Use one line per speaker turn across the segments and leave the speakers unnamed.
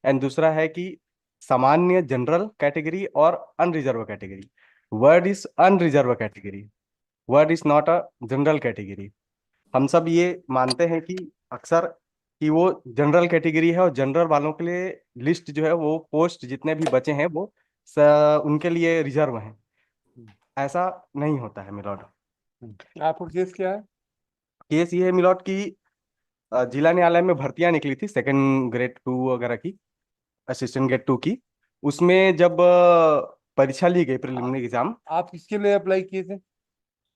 And दूसरा है कि सामान्य जनरल कैटेगरी और unreserve category. Word is unreserve category, word is not a general category. हम सब ये मानते हैं कि अक्सर कि वो जनरल कैटेगरी है और जनरल वालों के लिए लिस्ट जो है वो पोस्ट जितने भी बचे हैं वो स, उनके लिए रिजर्व हैं। ऐसा नहीं होता है मिलॉर्ड।
आपको केस क्या है?
केस ये है मिलॉर्ड की जिला न्यायालय में भर्तियां निकली थी सेकंड ग्रेड 2 वगैरह की, असिस्टेंट ग्रेड 2 की। उसमें जब परीक्षा ली गई
आ-
प्रिलिमिनरी एग्जाम,
आप किसके लिए अप्लाई किए थे?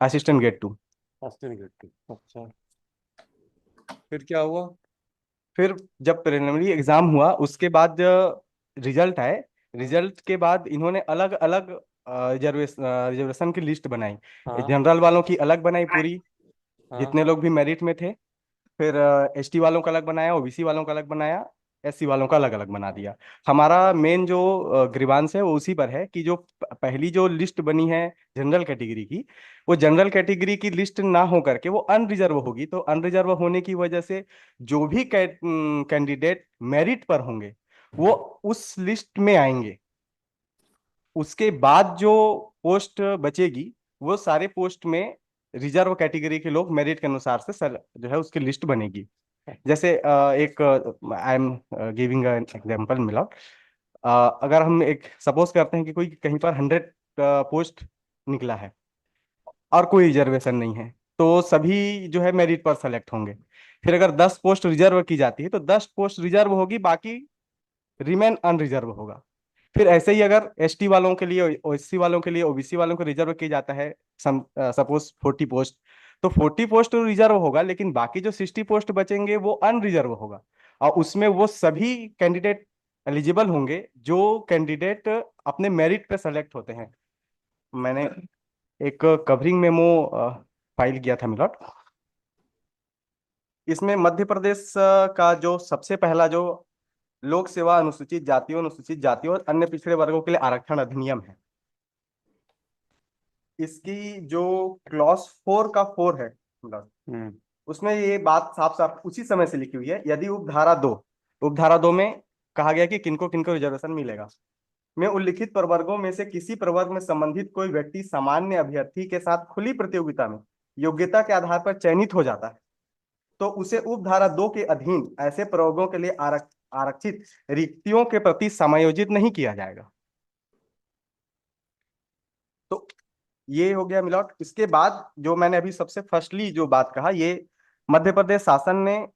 Assistant grade 2।
Assistant grade. अच्छा, फिर क्या हुआ?
फिर जब प्रिलिमिनरी एग्जाम हुआ उसके बाद रिजल्ट आए, रिजल्ट के बाद इन्होंने अलग अलग रिजर्वेशन की लिस्ट बनाई।
हाँ
जनरल वालों की अलग बनाई पूरी,
हाँ।
जितने लोग भी मेरिट में थे। फिर एसटी वालों का अलग बनाया, ओबीसी वालों का अलग बनाया, एससी वालों का अलग अलग बना दिया। हमारा मेन जो ग्रीवांस है वो उसी पर है कि जो पहली जो लिस्ट बनी है जनरल कैटेगरी की, वो जनरल कैटेगरी की लिस्ट ना हो करके वो अनरिजर्व होगी। तो अनरिजर्व होने की वजह से जो भी कैंडिडेट मेरिट पर होंगे वो उस लिस्ट में आएंगे। उसके बाद जो पोस्ट बचेगी वो सारे पोस्ट में रिजर्व कैटेगरी के लोग मेरिट के अनुसार से सर जो है उसकी लिस्ट बनेगी। जैसे एक I am giving an example मिला। अगर हम एक सपोज करते हैं कि कोई कहीं पर 100 पोस्ट निकला है और कोई रिजर्वेशन नहीं है, तो सभी जो है मेरिट पर सेलेक्ट होंगे। फिर अगर 10 पोस्ट रिजर्व की जाती है तो 10 पोस्ट रिजर्व होगी, बाकी रिमेन अनरिजर्व होगा। फिर ऐसे ही अगर एसटी वालों के लिए, ओएससी वालों के लिए, ओबीसी वालों को रिजर्व किया जाता है सपोज 40 पोस्ट, तो 40 पोस्ट तो रिजर्व होगा लेकिन बाकी जो 60 पोस्ट बचेंगे वो अनरिजर्व होगा। और उसमें वो सभी कैंडिडेट एलिजिबल होंगे जो कैंडिडेट अपने मेरिट पे सेलेक्ट होते हैं। मैंने एक कवरिंग मेमो फाइल किया था मिलॉट। इसमें मध्य प्रदेश का जो सबसे पहला जो लोक सेवा अनुसूचित जातियों और अन्य पिछड़े वर्गों के लिए आरक्षण अधिनियम है, इसकी जो क्लॉज 4 का 4 है मतलब, उसमें ये बात साफ साफ उसी समय से लिखी हुई है। यदि उपधारा 2 में कहा गया कि किनको किनको रिजर्वेशन मिलेगा, में उल्लिखित प्रवर्गों में से किसी प्रवर्ग में संबंधित कोई व्यक्ति सामान्य अभ्यर्थी के साथ खुली प्रतियोगिता में योग्यता के आधार पर चयनित हो जाता है तो उसे उपधारा 2 के अधीन ऐसे प्रवर्गों के लिए आरक्षित रिक्तियों के प्रति समायोजित नहीं किया जाएगा। तो ये हो गया मिलॉट। इसके बाद जो मैंने अभी सबसे फर्स्टली जो बात कहा, ये मध्य प्रदेश शासन ने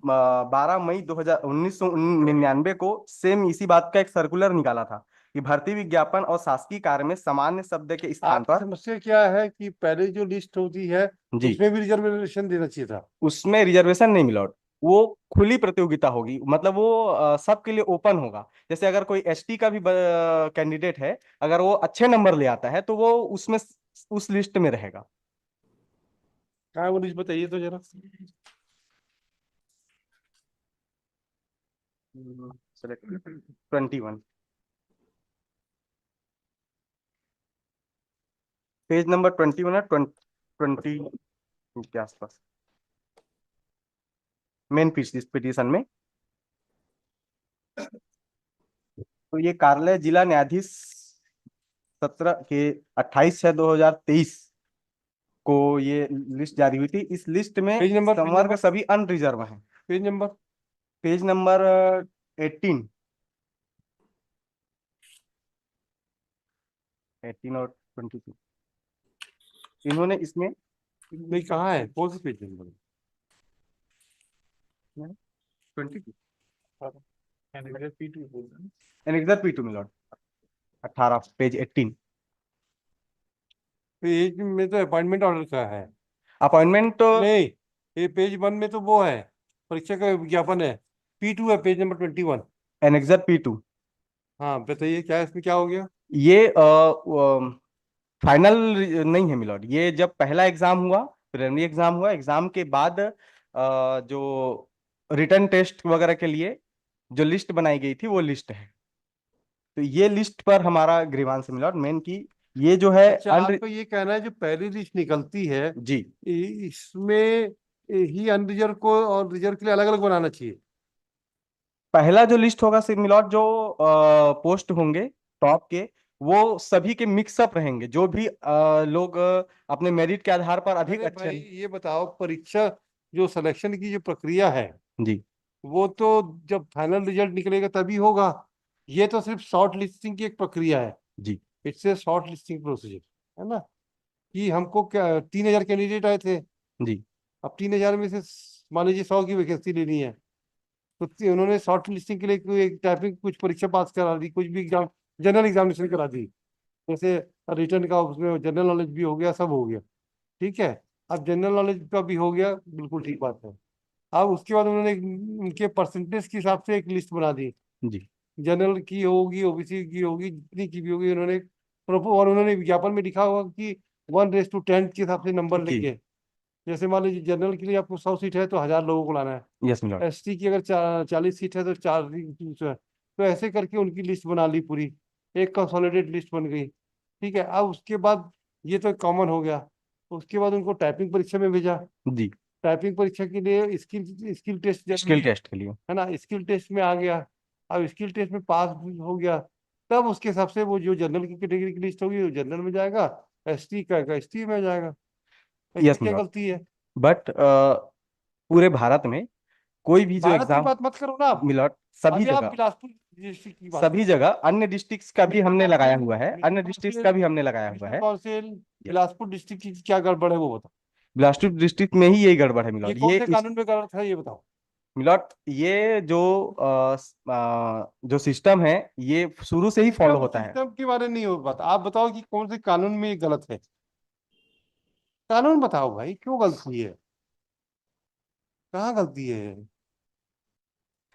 12 मई 1999 को सेम इसी बात का एक सर्कुलर निकाला था कि भर्ती विज्ञापन और शासकीय कार्य में सामान्य शब्द के स्थान
आपकी
पर।
समस्या क्या है कि पहले जो लिस्ट होती है
जी,
उसमें भी रिजर्वेशन देना चाहिए था?
उसमें रिजर्वेशन नहीं मिला, वो खुली प्रतियोगिता होगी, मतलब वो सबके लिए ओपन होगा। जैसे अगर कोई एसटी का भी कैंडिडेट है, अगर वो अच्छे नंबर ले आता है तो वो उसमें उस लिस्ट में रहेगा।
कहाँ है वो लिस्ट, बताइए तो जरा।
21, पेज नंबर 21 है, 20 के आसपास मेन पिटीशन में। तो ये कार्यालय जिला न्यायाधीश 28/6/2023 को ये लिस्ट जारी हुई थी। इस लिस्ट में संवर्ग सभी अनरिजर्व हैं।
पेज नंबर
पेज नंबर 18 और 22 इन्होंने इसमें
नहीं, कहाँ है, कौन सा page number?
22
P2
annexure P2 में लॉर्ड 18 पेज 18।
पेज में तो अपॉइंटमेंट ऑर्डर का है।
अपॉइंटमेंट
नहीं, ये पेज 1 में तो वो है, परीक्षा का विज्ञापन है। P2 है, पेज नंबर 21।
Annexure P2।
हाँ बताइए, क्या इसमें क्या हो गया?
ये फाइनल नहीं है मिलॉर्ड। ये जब पहला एग्जाम हुआ, प्रिलिमिनरी एग्जाम हुआ, एग्जाम के बाद जो रिटर्न टेस्ट वगैरह के लिए जो लिस्ट बनाई गई थी वो लिस्ट है। तो ये लिस्ट पर हमारा ग्रीवांस है मिलॉर्ड मेन की, ये जो है
अच्छा, आपका ये कहना है जो पहली लिस्ट निकलती है
जी,
इसमें ही अनरिजर्व को और रिजर्व के लिए अलग अलग बनाना चाहिए?
पहला जो लिस्ट होगा मिलॉट, जो पोस्ट होंगे टॉप के, वो सभी के मिक्सअप रहेंगे, जो भी लोग अपने मेरिट के आधार पर अधिक
अरे
अच्छे।
भाई ये बताओ, परीक्षा जो सिलेक्शन की जो प्रक्रिया है,
जी।
वो तो जब फाइनल रिजल्ट निकलेगा तभी होगा। ये तो सिर्फ शॉर्ट लिस्टिंग की एक प्रक्रिया है।
जी।
It's a short listing procedure, है ना। कि हमको क्या 3,000 कैंडिडेट आए थे।
जी।
अब 3,000 में से मान लीजिए 100 की वैकेंसी लेनी है, तो उन्होंने शॉर्ट लिस्टिंग के लिए कोई एक टाइपिंग कुछ परीक्षा पास करा दी, कुछ भी एग्जाम, जनरल एग्जामिनेशन करा दी। जैसे रिटर्न का उसमें जनरल नॉलेज भी हो गया, सब हो गया, ठीक है। अब जनरल नॉलेज का भी हो गया, बिल्कुल ठीक बात है। अब उसके बाद उन्होंने उनके परसेंटेज के हिसाब से एक लिस्ट बना दी।
जी।
जनरल की होगी, ओबीसी की होगी, जितनी की भी होगी, उन्होंने और उन्होंने विज्ञापन में लिखा होगा कि 1:10 के हिसाब से नंबर
जी।
लेंगे। जैसे मान लीजिए जनरल के लिए आपको 100 सीट है तो 1,000 लोगों को लाना है।
यस मिलॉट।
एसटी की अगर 40 सीट है तो 4, तो ऐसे करके उनकी लिस्ट बना ली पूरी। एक कंसोलिडेट लिस्ट बन गई, ठीक है। अब उसके बाद ये तो कॉमन हो गया। उसके बाद उनको टाइपिंग परीक्षा में भेजा।
जी।
टाइपिंग परीक्षा के लिए स्किल स्किल टेस्ट
स्किल
जरूरी
टेस्ट के लिए।
है ना। स्किल टेस्ट में आ गया। अब स्किल टेस्ट में पास हो गया, तब उसके हिसाब से वो जो जनरल की कैटेगरी की लिस्ट होगी वो जनरल में जाएगा, एसटी का एसटी में जाएगा। इसमें
यस
क्या
मिलॉट।
गलती है?
बट पूरे भारत में कोई भी जो
भारत की
एग्जाम,
बात मत करो ना आप।
मिलॉट, सभी
अभी आप
जगह,
बिलासपुर डिस्ट्रिक्ट की बात
सभी
करो।
जगह अन्य डिस्ट्रिक्ट्स का भी हमने लगाया हुआ है,
मिस्टर
अन्य डिस्ट्रिक्ट्स का
कौंसिल,
भी हमने लगाया हुआ
मिस्टर
है।
Council,
Yes।
बिलासपुर डिस्ट्रिक्ट की क्या गड़बड़ है वो बताओ।
बिलासपुर डिस्ट्रिक्ट में ही यही गड़बड़ है
ये
मिलॉट,
कौन
ये
से
इस
कानून में गलत है ये बताओ।
मिलॉट, ये जो जो सिस्टम है, ये शुरू से ही फॉलो
सिस्टम
होता है।
सिस्टम के बारे में नहीं हो बात, आप बताओ कि कौन से कानून में ये गलत है। कानून बताओ भाई, क्यों गलती है, कहाँ गलती है।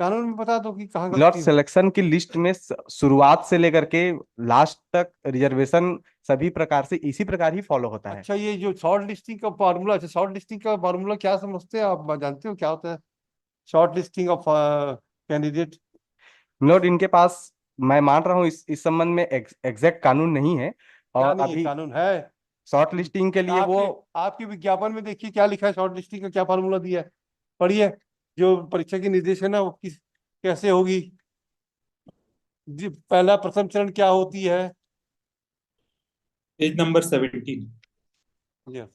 कानून में बता दो कि कहाँ
मिलॉट,
गलती है।
सिलेक्शन की लिस्ट में शुरुआत से लेकर के लास्ट तक रिजर्वेशन सभी प्रकार से इसी प्रकार ही फॉलो होता है।
अच्छा, ये जो शॉर्ट लिस्टिंग का फार्मूला, अच्छा शॉर्ट लिस्टिंग का फार्मूला क्या समझते हैं आप, जानते हो क्या होता है शॉर्ट लिस्टिंग ऑफ कैंडिडेट?
मिलॉट, इनके पास, मैं मान रहा हूँ इस संबंध में एग्जैक्ट कानून नहीं है,
क्या
और
नहीं है,
अभी
कानून है।
शॉर्ट लिस्टिंग के लिए वो।
आपके आपके विज्ञापन में देखिए क्या लिखा है, शॉर्ट लिस्टिंग का क्या फार्मूला दिया है, पढ़िए। जो परीक्षा की निर्देश है ना, वो किस कैसे होगी। जी, पहला प्रथम चरण क्या होती है।
Page number 17।
यस।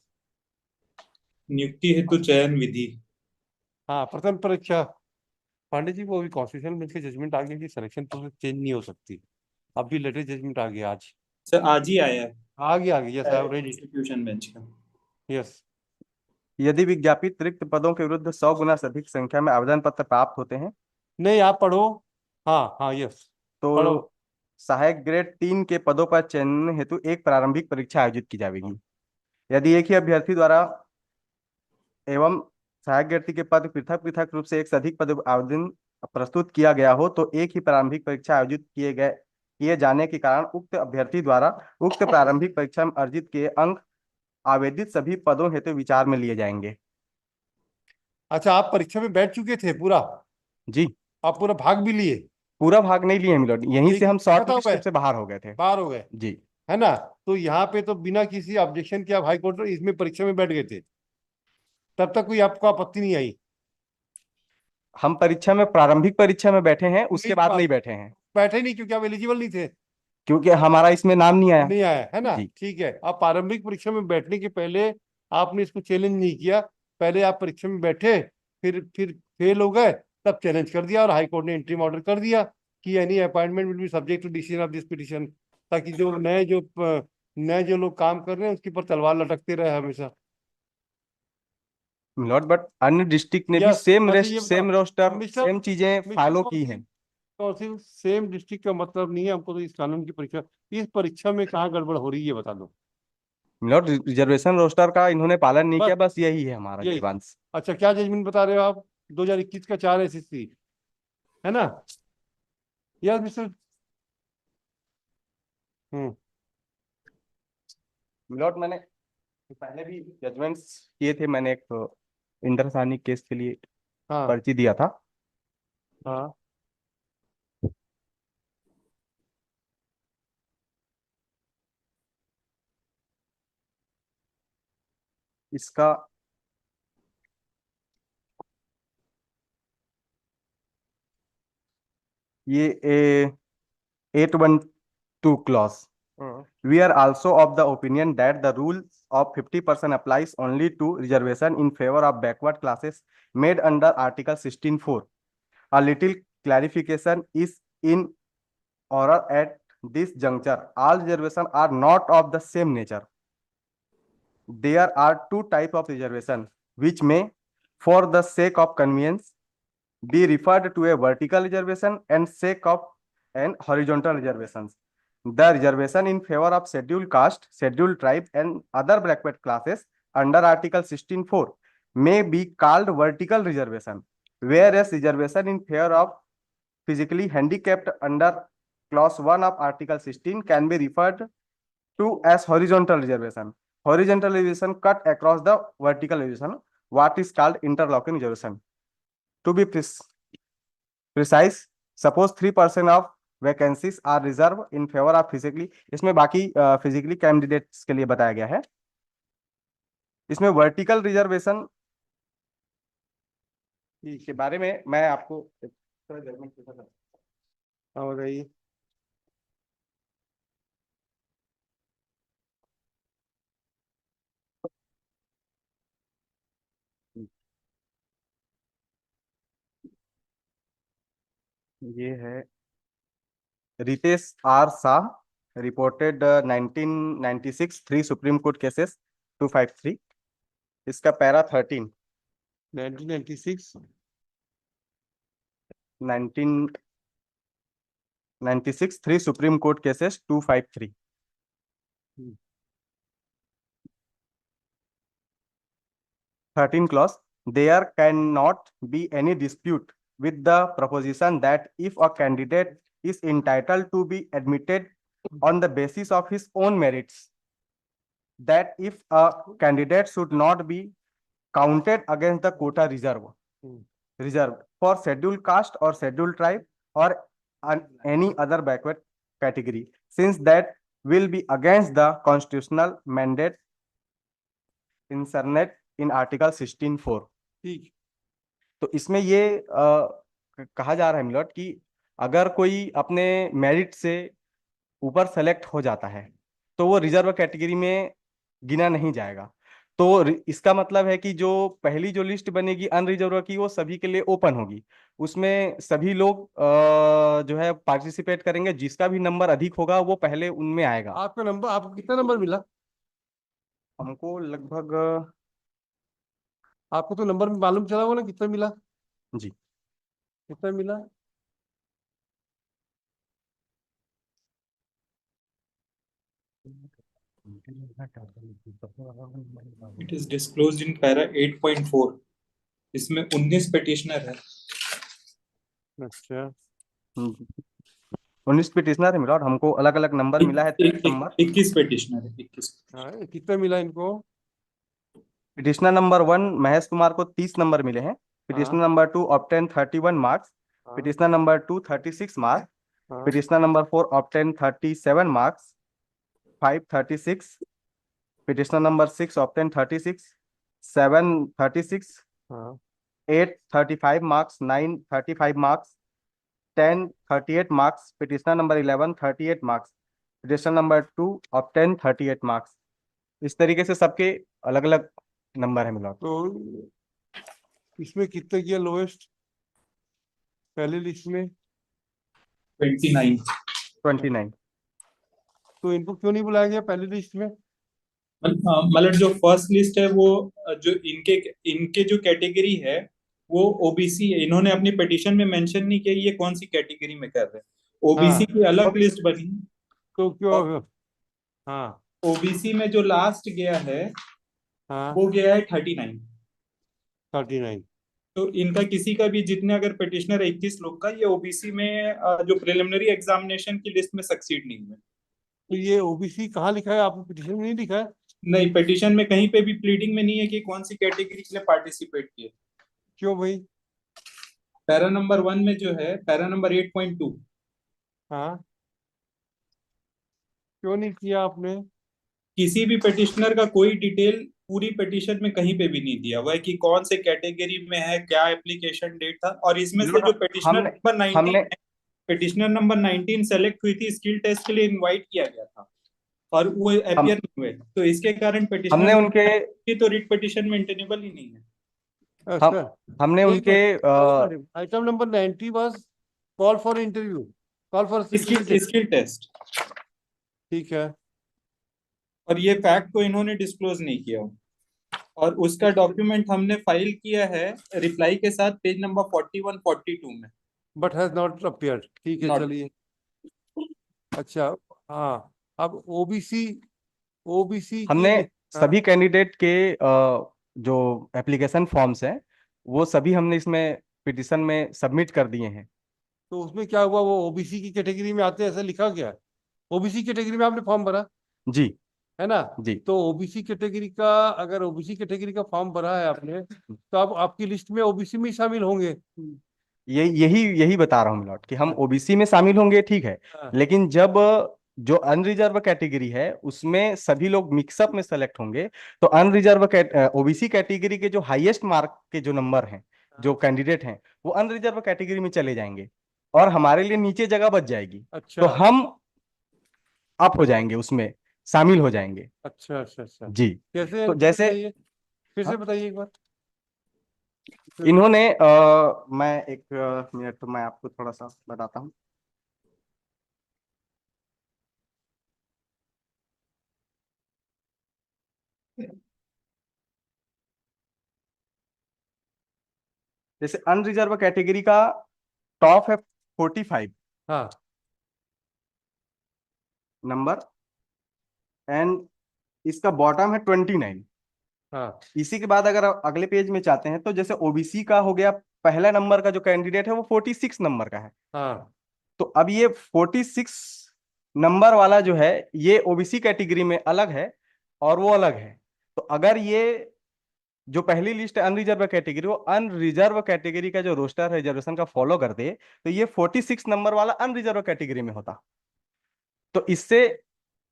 नियुक्ति हेतु चयन विधि।
हाँ, प्रथम परीक्षा। पांडे जी, वो अभी कॉन्स्टिट्यूशनल बेंच का जजमेंट आ गया कि सिलेक्शन प्रोसेस चेंज नहीं हो सकती। अभी लेटेस्ट जजमेंट आ गया आज।
सर आज ही आया
आ गया, यस आई
है
have read it.
Constitution bench का।
यस।
यदि विज्ञापित रिक्त पदों के विरुद्ध 100 गुना से अधिक संख्या में आवेदन पत्र प्राप्त होते हैं,
नहीं, आप पढ़ो। हाँ हाँ, यस। पढ़ो।
तो सहायक ग्रेड 3 के पदों पर चयन हेतु एक प्रारंभिक परीक्षा आयोजित की जाएगी। यदि एक ही अभ्यर्थी द्वारा एवं सहायक व्यक्ति के पद पृथक पृथक रूप से एक से अधिक पद आवेदन प्रस्तुत किया गया हो, तो एक ही प्रारंभिक परीक्षा आयोजित किए जाने के कारण उक्त अभ्यर्थी द्वारा उक्त प्रारंभिक परीक्षा में अर्जित किए अंक आवेदित सभी पदों हेतु विचार में लिए जाएंगे।
अच्छा, आप परीक्षा में बैठ चुके थे पूरा?
जी।
आप पूरा भाग भी लिए?
पूरा भाग नहीं लिए मिलोड, यहीं से
ठीक,
हम शॉर्ट
खत्म हो
लिस्ट
गए,
से बाहर हो गए थे।
बाहर हो गए,
जी।
है ना। तो यहाँ पे तो बिना किसी ऑब्जेक्शन के आप हाई कोर्ट इसमें परीक्षा में बैठ गए थे, तब तक कोई आपको आपत्ति नहीं आई?
हम परीक्षा में, प्रारंभिक परीक्षा में बैठे हैं,
नहीं,
उसके बाद नहीं बैठे हैं,
बैठे नहीं क्योंकि आप एलिजिबल नहीं थे।
क्योंकि हमारा इसमें नाम नहीं आया।
नहीं आया है ना,
जी।
ठीक है। आप प्रारंभिक परीक्षा में बैठने के पहले आपने इसको चैलेंज नहीं किया। पहले आप परीक्षा में बैठे, फिर फेल हो गए, तब चैलेंज कर दिया और हाई कोर्ट ने इंट्रीम ऑर्डर कर दिया कि any appointment will be subject to decision of this petition, ताकि जो नए जो लोग काम कर रहे हैं उसके ऊपर तलवार लटकते रहे हमेशा।
मिलोड, बट अन्य डिस्ट्रिक्ट ने भी
यस।
सेम
अच्छा
रेस्ट,
ये
सेम
बताओ,
रोस्टर,
मिस्टर
सेम चीजें
मिस्टर
फॉलो की
कौंसिल,
हैं।
कौंसिल सेम डिस्ट्रिक्ट का मतलब नहीं है हमको, तो इस कानून की परीक्षा, इस परीक्षा में कहाँ गड़बड़ हो रही है ये बता दो
मिलोड, रिजर्वेशन रोस्टर का इन्होंने पालन नहीं
बस,
किया, बस यही है हमारा
यही।
ग्रीवांस।
अच्छा, क्या जजमेंट बता रहे हो आप? 2021 का 4 एसएससी, है ना। Yes mister. हम्म।
मिलोड, मैंने पहले भी जजमेंट्स किए थे, मैंने एक इंद्रसानी केस के लिए
हाँ
पर्ची दिया था।
हाँ।
इसका ये 812 clause. We are also of the opinion that the rule of 50% applies only to reservation in favor of backward classes made under Article 16(4). A little clarification is in order at this juncture. All reservations are not of the same nature. There are two types of reservation which may, for the sake of convenience, be referred to a vertical reservation and sake of an horizontal reservations. The reservation in favor of scheduled caste, scheduled tribe, and other backward classes under Article 16(4) may be called vertical reservation, whereas reservation in favor of physically handicapped under Clause 1 of Article 16 can be referred to as horizontal reservation. Horizontal reservation cut across the vertical reservation, what is called interlocking reservation. To be precise, suppose 3% of vacancies are reserve in favour of physically, इसमें बाकी physically candidates के लिए बताया गया है। इसमें vertical reservation के बारे में मैं आपको
बताइए।
ये है Ritesh R Shah, reported 1996 3 supreme court cases 253। इसका para 13 1996 3 supreme court cases 253। 13 clause, there cannot be any dispute with the proposition that if a candidate is entitled to be admitted on the basis of his own merits, that if a candidate should not be counted against the quota reserve for scheduled caste or scheduled tribe or any other backward category, since that will be against the constitutional mandate incarnate in Article 16(4).
ठीक।
तो इसमें ये कहा जा रहा है मिलोट कि अगर कोई अपने मेरिट से ऊपर सेलेक्ट हो जाता है तो वो रिजर्व कैटेगरी में गिना नहीं जाएगा। तो इसका मतलब है कि जो पहली जो लिस्ट बनेगी अनरिजर्व की वो सभी के लिए ओपन होगी, उसमें सभी लोग जो है पार्टिसिपेट करेंगे, जिसका भी नंबर अधिक होगा वो पहले उनमें आएगा।
आपका नंबर, आपको कितना नंबर मिला?
हमको लगभग,
आपको तो नंबर में मालूम चला होगा ना कितना मिला?
जी
कितना मिला?
It is disclosed in para 8.4. इसमें 19 पेटिशनर है।
अच्छा,
19 पिटिशनर है मिलोट, हमको अलग अलग नंबर मिला है।
21 पेटिशनर है। 21।
हाँ, कितना मिला इनको?
पिटिशनर नंबर 1 महेश कुमार को 30 नंबर मिले हैं। Petitioner number 2 obtain 31 marks. Petitioner number 2 36 marks. Petitioner number 4 obtain 37 marks 5 36। Petitioner number 6 obtain 36 7 36 8 35 marks 9 35 marks 10 38 marks. Petitioner number 11 38 marks. Petitioner number 2 obtain 38 marks. इस तरीके से सबके अलग अलग नंबर है मिला।
तो इसमें कितना किया लोएस्ट पहली लिस्ट में?
29।
तो इनको क्यों नहीं बुलाया गया पहली लिस्ट में?
मतलब जो फर्स्ट लिस्ट है वो जो इनके जो कैटेगरी है वो ओबीसी है। इन्होंने अपनी पिटीशन में मेंशन नहीं किया ये कौन सी कैटेगरी में कर रहे हैं। ओबीसी की अलग लिस्ट बनी।
तो क्यों? हाँ,
ओबीसी में जो लास्ट गया है वो गया है 39। तो इनका किसी का भी जितने अगर पिटिशनर 21 लोग का, ये ओबीसी में जो प्रिलिमिनरी एग्जामिनेशन की लिस्ट में सक्सीड नहीं हुए।
तो ये ओबीसी कहाँ लिखा है? आपको पिटिशन में नहीं लिखा है?
नहीं, पिटिशन में कहीं पे भी प्लीडिंग में नहीं है कि कौन सी कैटेगरी के लिए पार्टिसिपेट किए।
क्यों भाई?
पैरा नंबर 1 में जो है, पैरा नंबर 8.2।
हाँ, क्यों नहीं किया आपने?
किसी भी पिटिशनर का कोई डिटेल पूरी पिटिशन में कहीं पे भी नहीं दिया हुआ है कि कौन से कैटेगरी में है, क्या एप्लीकेशन डेट था। और इसमें से जो पिटिशनर नंबर 19 है पिटिशनर नंबर 19 सेलेक्ट हुई थी, स्किल टेस्ट के लिए इनवाइट किया गया था और वो
हम
अपियर नहीं हुए, तो इसके कारण पिटिशनर
हमने उनके
की तो रिट पिटिशन मेंटेनेबल ही नहीं है।
हम
अच्छा,
हमने
एक
उनके
minute, item number 90 was call for interview, call for
skill test,
ठीक है।
और ये फैक्ट को इन्होंने डिस्क्लोज नहीं किया, और उसका डॉक्यूमेंट हमने फाइल किया है रिप्लाई के साथ पेज नंबर 41 42 में।
बट हैज नॉट अपीयर्ड, ठीक है,
Not-
चलिए। अच्छा, हाँ, अब ओबीसी, ओबीसी की
हमने
हाँ,
सभी कैंडिडेट के जो एप्लीकेशन फॉर्म्स हैं वो सभी हमने इसमें पिटिशन में सबमिट कर दिए हैं।
तो उसमें क्या हुआ, वो ओबीसी की कैटेगरी में आते हैं ऐसा लिखा गया? ओबीसी कैटेगरी में आपने फॉर्म भरा
जी
है ना?
जी।
तो ओबीसी कैटेगरी का, अगर ओबीसी कैटेगरी का फॉर्म भरा है आपने, तो आप आपकी लिस्ट में ओबीसी में ही शामिल होंगे।
यही यही बता रहा हूँ मिलॉट कि हम
हाँ,
ओबीसी में शामिल होंगे, ठीक है।
हाँ,
लेकिन जब जो अनरिजर्व कैटेगरी है उसमें सभी लोग मिक्सअप में सेलेक्ट होंगे, तो अनरिजर्व ओबीसी कैटेगरी के जो हाईएस्ट मार्क के जो नंबर हैं, जो
हाँ।
कैंडिडेट हैं, वो अनरिजर्व कैटेगरी में चले जाएंगे और हमारे लिए नीचे जगह बच जाएगी। तो
अच्छा,
हम अप हो जाएंगे, उसमें शामिल हो जाएंगे।
अच्छा, अच्छा, अच्छा।
जी।
कैसे
तो
फिर
जैसे
बताइए, फिर से
हाँ,
बताइए एक बार।
इन्होंने मैं एक मिनट, तो मैं आपको थोड़ा सा बताता हूँ। जैसे अनरिजर्व कैटेगरी का टॉप है 45
हाँ,
नंबर, एंड इसका बॉटम है 29।
हाँ,
इसी के बाद अगर आप अगले पेज में चाहते हैं तो जैसे ओबीसी का हो गया, पहला नंबर का जो कैंडिडेट है वो 46 नंबर का है।
हाँ।
तो अब ये 46 नंबर वाला जो है ये ओबीसी कैटेगरी में अलग है और वो अलग है। तो अगर ये जो पहली लिस्ट है अनरिजर्व कैटेगरी, वो अनरिजर्व कैटेगरी का जो रोस्टर रिजर्वेशन का फॉलो करते, तो ये 46 नंबर वाला अनरिजर्व कैटेगरी में होता। तो इससे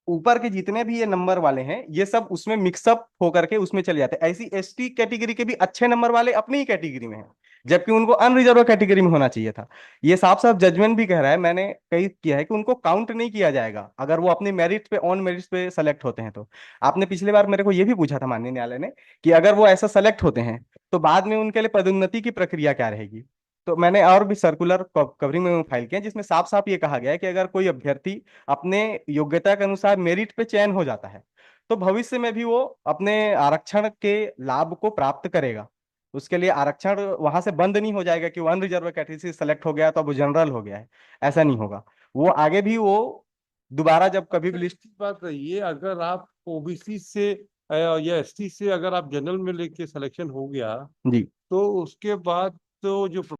ऊपर के जितने भी ये नंबर वाले हैं ये सब उसमें मिक्सअप होकर के उसमें चले जाते हैं। ऐसी एसटी कैटेगरी के भी अच्छे नंबर वाले अपनी ही कैटेगरी में हैं, जबकि उनको अनरिजर्व कैटेगरी में होना चाहिए था। ये साफ साफ जजमेंट भी कह रहा है, मैंने कही किया है कि उनको काउंट नहीं किया जाएगा अगर वो अपने मेरिट पे, ऑन मेरिट पे सेलेक्ट होते हैं तो। आपने पिछले बार मेरे को ये भी पूछा था माननीय न्यायालय ने कि अगर वो ऐसा सेलेक्ट होते हैं तो बाद में उनके लिए पदोन्नति की प्रक्रिया क्या रहेगी। तो मैंने और भी सर्कुलर कवरिंग में फाइल किया जिसमें साफ साफ ये कहा गया है कि अगर कोई अभ्यर्थी अपने योग्यता के अनुसार मेरिट पे चयन हो जाता है तो भविष्य में भी वो अपने आरक्षण के लाभ को प्राप्त करेगा। उसके लिए आरक्षण वहां से बंद नहीं हो जाएगा कि वो अनरिजर्व कैटेगरी से सेलेक्ट हो गया तो अब वो जनरल हो गया है, ऐसा नहीं होगा। वो आगे भी वो दोबारा जब कभी भी
अच्छा,
लिस्ट।
एक चीज बात रही, अगर आप ओबीसी से या एसटी से अगर आप जनरल में लेके सिलेक्शन हो गया,
जी।
तो उसके बाद तो जो